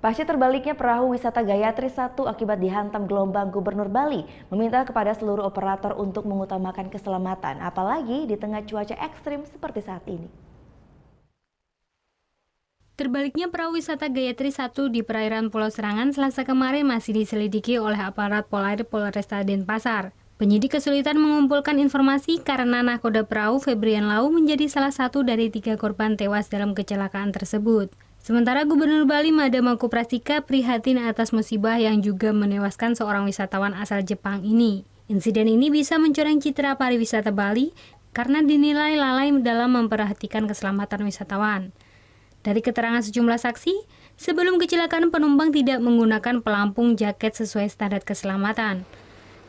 Pasca terbaliknya perahu wisata Gayatri 1 akibat dihantam gelombang, Gubernur Bali meminta kepada seluruh operator untuk mengutamakan keselamatan, apalagi di tengah cuaca ekstrim seperti saat ini. Terbaliknya perahu wisata Gayatri 1 di perairan Pulau Serangan Selasa kemarin masih diselidiki oleh aparat Polair Polresta Denpasar. Penyidik kesulitan mengumpulkan informasi karena nahkoda perahu Febrian Lau menjadi salah satu dari 3 korban tewas dalam kecelakaan tersebut. Sementara Gubernur Bali Madamaku Prastika prihatin atas musibah yang juga menewaskan seorang wisatawan asal Jepang ini. Insiden ini bisa mencoreng citra pariwisata Bali karena dinilai lalai dalam memperhatikan keselamatan wisatawan. Dari keterangan sejumlah saksi, sebelum kecelakaan penumpang tidak menggunakan pelampung jaket sesuai standar keselamatan.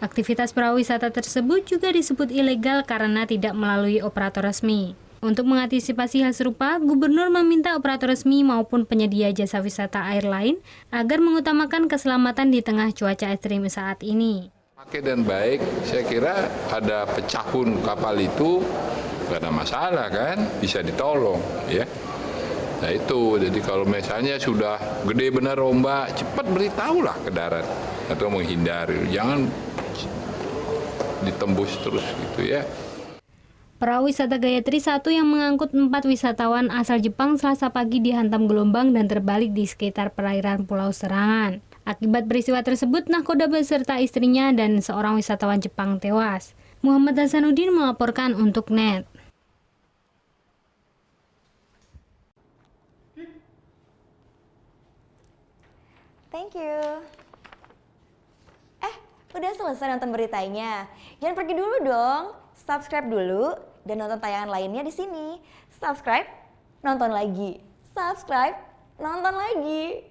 Aktivitas perahu wisata tersebut juga disebut ilegal karena tidak melalui operator resmi. Untuk mengantisipasi hal serupa, Gubernur meminta operator resmi maupun penyedia jasa wisata air lain agar mengutamakan keselamatan di tengah cuaca ekstrim saat ini. Pakai dan baik, saya kira ada pecah pun kapal itu nggak ada masalah kan, bisa ditolong ya. Nah itu, jadi kalau misalnya sudah gede benar ombak, cepat beritahulah ke darat atau menghindari, jangan ditembus terus gitu ya. Perahu wisata Gayatri 1 yang mengangkut 4 wisatawan asal Jepang Selasa pagi dihantam gelombang dan terbalik di sekitar perairan Pulau Serangan. Akibat peristiwa tersebut, nahkoda beserta istrinya dan seorang wisatawan Jepang tewas. Muhammad Hasanuddin melaporkan untuk NET. Thank you. Udah selesai nonton beritanya? Jangan pergi dulu dong. Subscribe dulu dan nonton tayangan lainnya di sini. Subscribe, nonton lagi. Subscribe, nonton lagi.